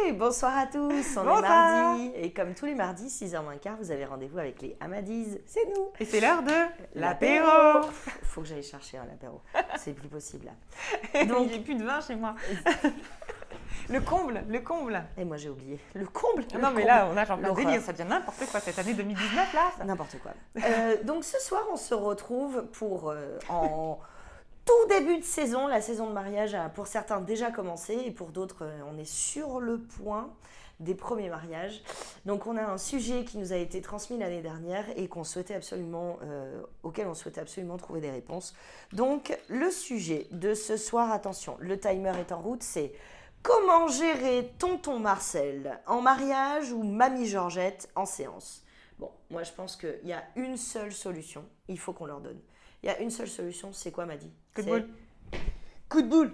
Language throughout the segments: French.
Hey, bonsoir à tous, on est mardi. Et comme tous les mardis, 6h15, vous avez rendez-vous avec les Amadis. C'est nous. Et c'est l'heure de l'apéro. Faut que j'aille chercher un apéro. C'est plus possible là. Donc, j'ai plus de vin chez moi. Le comble. Et moi j'ai oublié. Le comble. Non mais là, on a genre plein de délire, ça devient n'importe quoi cette année 2019 là. N'importe quoi. Donc ce soir, on se retrouve pour en tout début de saison. La saison de mariage a pour certains déjà commencé et pour d'autres, on est sur le point des premiers mariages. Donc on a un sujet qui nous a été transmis l'année dernière et auquel on souhaitait absolument trouver des réponses. Donc le sujet de ce soir, attention, le timer est en route, c'est comment gérer tonton Marcel en mariage ou mamie Georgette en séance. Bon, moi je pense qu'il y a une seule solution, il faut qu'on leur donne. Il y a une seule solution, c'est quoi Maddy ? Coup de boule. Coup de boule.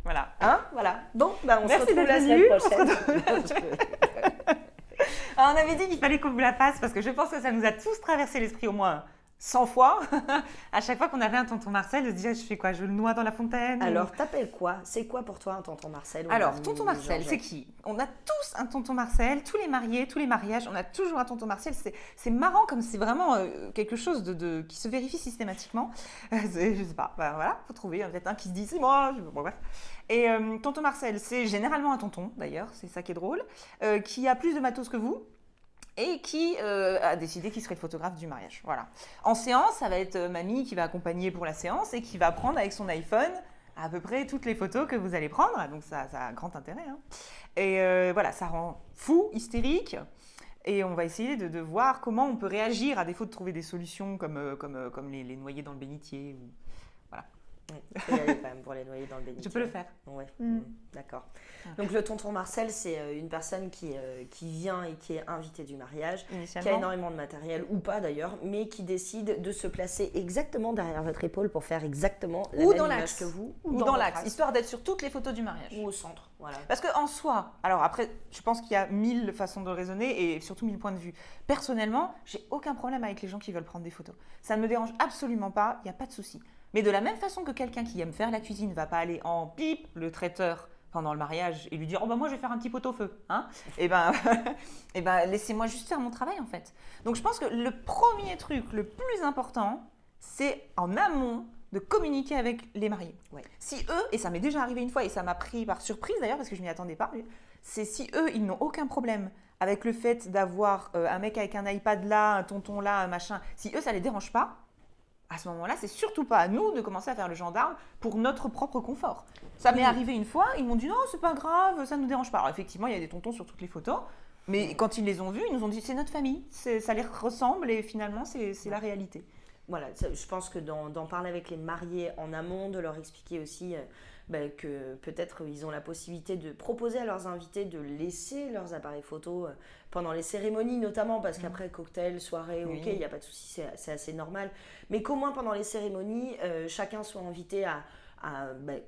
Voilà. Hein ? Voilà. Bon, bah on Merci se retrouve la d'être semaine prochaine. Alors, on avait dit qu'il fallait qu'on vous la fasse parce que je pense que ça nous a tous traversé l'esprit au moins 100 fois. À chaque fois qu'on avait un tonton Marcel, de se dire je fais quoi ? Je le noie dans la fontaine ? Alors, t'appelles quoi ? C'est quoi pour toi un tonton Marcel ? Alors, tonton Marcel, c'est qui ? On a tous un tonton Marcel, tous les mariés, tous les mariages, on a toujours un tonton Marcel. C'est marrant comme c'est vraiment quelque chose qui se vérifie systématiquement. Je sais pas, bah, voilà, faut trouver peut-être un qui se dit c'est moi. Bon, bref. Et tonton Marcel, c'est généralement un tonton d'ailleurs, c'est ça qui est drôle, qui a plus de matos que vous. Et qui a décidé qu'il serait le photographe du mariage. Voilà. En séance, ça va être mamie qui va accompagner pour la séance et qui va prendre avec son iPhone à peu près toutes les photos que vous allez prendre. Donc ça a grand intérêt. Hein. Et voilà, ça rend fou, hystérique. Et on va essayer de voir comment on peut réagir à défaut de trouver des solutions comme les noyer dans le bénitier. Voilà. Il faut y aller quand même pour les noyer dans le bénitier. Je peux le faire. Ouais. D'accord. Donc le tonton Marcel, c'est une personne qui vient et qui est invitée du mariage, qui a énormément de matériel, ou pas d'ailleurs, mais qui décide de se placer exactement derrière votre épaule pour faire exactement la même image que vous. Ou dans l'axe, histoire d'être sur toutes les photos du mariage. Ou au centre. Voilà. Parce qu'en soi, alors après, je pense qu'il y a 1000 façons de raisonner et surtout 1000 points de vue. Personnellement, j'ai aucun problème avec les gens qui veulent prendre des photos. Ça ne me dérange absolument pas, il n'y a pas de souci. Mais de la même façon que quelqu'un qui aime faire la cuisine ne va pas aller en pipe le traiteur pendant le mariage et lui dire « Oh ben moi je vais faire un petit pot-au-feu hein ?» Et ben laissez-moi juste faire mon travail en fait. Donc je pense que le premier truc, le plus important, c'est en amont de communiquer avec les mariés. Ouais. Si eux, et ça m'est déjà arrivé une fois et ça m'a pris par surprise d'ailleurs parce que je ne m'y attendais pas, c'est si eux, ils n'ont aucun problème avec le fait d'avoir un mec avec un iPad là, un tonton là, un machin, si eux ça les dérange pas, à ce moment-là, c'est surtout pas à nous de commencer à faire le gendarme pour notre propre confort. Ça m'est arrivé une fois, ils m'ont dit non, c'est pas grave, ça ne nous dérange pas. Alors effectivement, il y a des tontons sur toutes les photos, mais quand ils les ont vus, ils nous ont dit c'est notre famille, ça les ressemble et finalement c'est la réalité. Voilà, je pense que d'en parler avec les mariés en amont, de leur expliquer aussi que peut-être ils ont la possibilité de proposer à leurs invités de laisser leurs appareils photo pendant les cérémonies notamment, parce qu'après cocktail, soirée, ok, il n'y a pas de souci, c'est assez normal, mais qu'au moins pendant les cérémonies, chacun soit invité à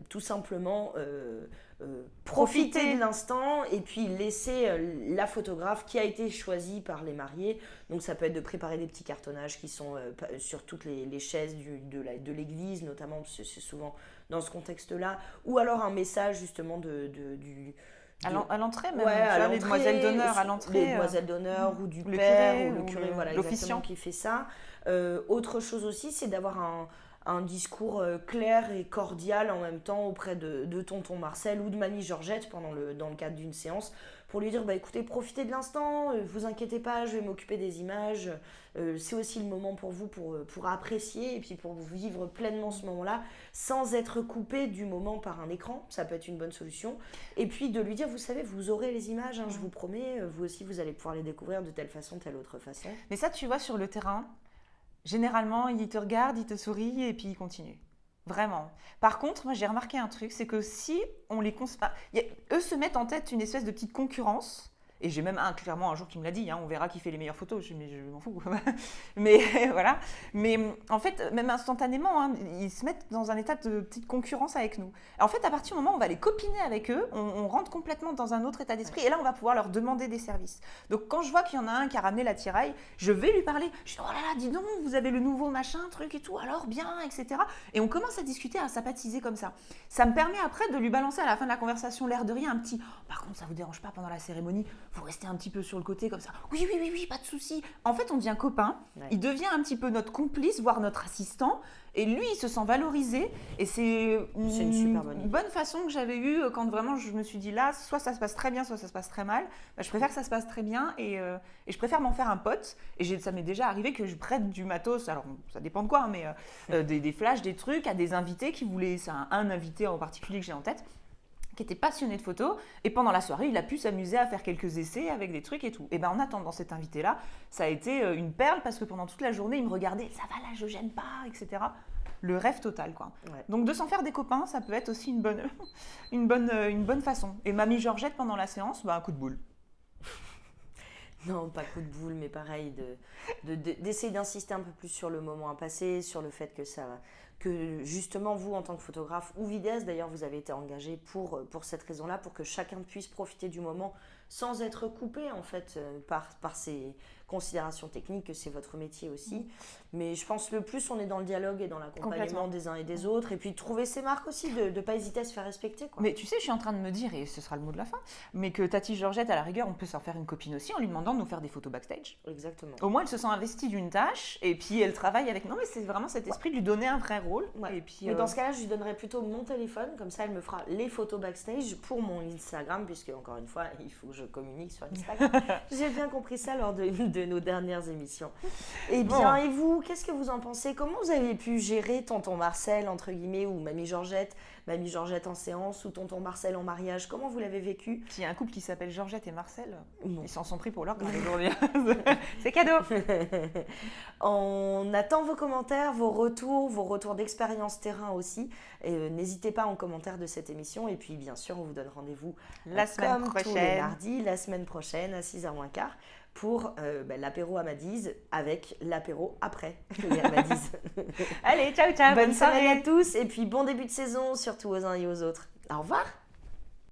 tout simplement profiter de l'instant et puis laisser la photographe qui a été choisie par les mariés. Donc ça peut être de préparer des petits cartonnages qui sont sur toutes les chaises de l'église notamment, parce que c'est souvent dans ce contexte-là, ou alors un message justement à l'entrée même, les demoiselles d'honneur à l'entrée. Les demoiselles d'honneur ou du père curé, ou le curé, voilà, l'officiant qui fait ça. Autre chose aussi, c'est d'avoir un discours clair et cordial en même temps auprès de tonton Marcel ou de mamie Georgette dans le cadre d'une séance, pour lui dire écoutez, profitez de l'instant, vous inquiétez pas, je vais m'occuper des images, c'est aussi le moment pour vous pour apprécier et puis pour vivre pleinement ce moment-là sans être coupé du moment par un écran, ça peut être une bonne solution. Et puis de lui dire vous savez, vous aurez les images, je vous promets, vous aussi vous allez pouvoir les découvrir de telle façon, telle autre façon. Mais ça, tu vois, sur le terrain, généralement, il te regarde, il te sourit et puis il continue. Vraiment. Par contre, moi j'ai remarqué un truc, c'est que si on les eux se mettent en tête une espèce de petite concurrence Et j'ai même clairement un jour qui me l'a dit, hein, on verra qui fait les meilleures photos. Je dis, mais je m'en fous. Mais voilà. Mais en fait, même instantanément, hein, ils se mettent dans un état de petite concurrence avec nous. En fait, à partir du moment où on va les copiner avec eux, on rentre complètement dans un autre état d'esprit. Et là, on va pouvoir leur demander des services. Donc, quand je vois qu'il y en a un qui a ramené l'attirail, je vais lui parler. Je dis, oh là là, dis donc, vous avez le nouveau machin, truc et tout, alors bien, etc. Et on commence à discuter, à sympathiser comme ça. Ça me permet après de lui balancer à la fin de la conversation, l'air de rien, un petit « Par contre, ça vous dérange pas pendant la cérémonie, vous restez un petit peu sur le côté comme ça. Oui, oui, oui, oui, pas de souci. » En fait, on devient copain. Ouais. Il devient un petit peu notre complice, voire notre assistant. Et lui, il se sent valorisé. Et c'est une super bonne façon que j'avais eue quand vraiment je me suis dit là, soit ça se passe très bien, soit ça se passe très mal. Bah, je préfère que ça se passe très bien et je préfère m'en faire un pote. Et ça m'est déjà arrivé que je prête du matos, alors ça dépend de quoi, mais des flashs, des trucs à des invités qui voulaient, c'est un invité en particulier que j'ai en tête, qui était passionné de photos, et pendant la soirée, il a pu s'amuser à faire quelques essais avec des trucs et tout. Et bien en attendant cet invité-là, ça a été une perle, parce que pendant toute la journée, il me regardait, ça va là, je gêne pas, etc. Le rêve total, quoi. Ouais. Donc de s'en faire des copains, ça peut être aussi une bonne façon. Et mamie Georgette, pendant la séance, un coup de boule. Non, pas coup de boule, mais pareil, d'essayer d'insister un peu plus sur le moment à passer, sur le fait que justement vous, en tant que photographe ou vidéaste, d'ailleurs, vous avez été engagé pour cette raison-là, pour que chacun puisse profiter du moment sans être coupé, en fait, par ces considérations techniques, que c'est votre métier aussi. Mais je pense que le plus on est dans le dialogue et dans l'accompagnement des uns et des autres, et puis trouver ses marques aussi, de ne pas hésiter à se faire respecter, quoi. Mais tu sais, je suis en train de me dire, et ce sera le mot de la fin, mais que Tati Georgette, à la rigueur, on peut s'en faire une copine aussi en lui demandant de nous faire des photos backstage. Exactement. Au moins, elle se sent investie d'une tâche, et puis elle travaille avec... Non, mais c'est vraiment cet esprit de lui donner un vrai rôle. Ouais. Et puis, mais dans ce cas-là, je lui donnerai plutôt mon téléphone, comme ça elle me fera les photos backstage pour mon Instagram, puisque encore une fois, il faut que je communique sur Instagram. J'ai bien compris ça lors de nos dernières émissions. Eh bien, et vous, qu'est-ce que vous en pensez? Comment vous avez pu gérer tonton Marcel, entre guillemets, ou mamie Georgette en séance, ou tonton Marcel en mariage? Comment vous l'avez vécu? S'il y a un couple qui s'appelle Georgette et Marcel, ils s'en sont pris pour leur grade aujourd'hui. C'est cadeau. On attend vos commentaires, vos retours d'expérience terrain aussi. N'hésitez pas en commentaire de cette émission. Et puis, bien sûr, on vous donne rendez-vous la semaine prochaine. Tous les mardis, la semaine prochaine, à 6h moins quart, pour l'apéro Amadise avec l'apéro après les Amadise. Allez, ciao, ciao. Bonne soirée à tous et puis bon début de saison, surtout aux uns et aux autres. Au revoir.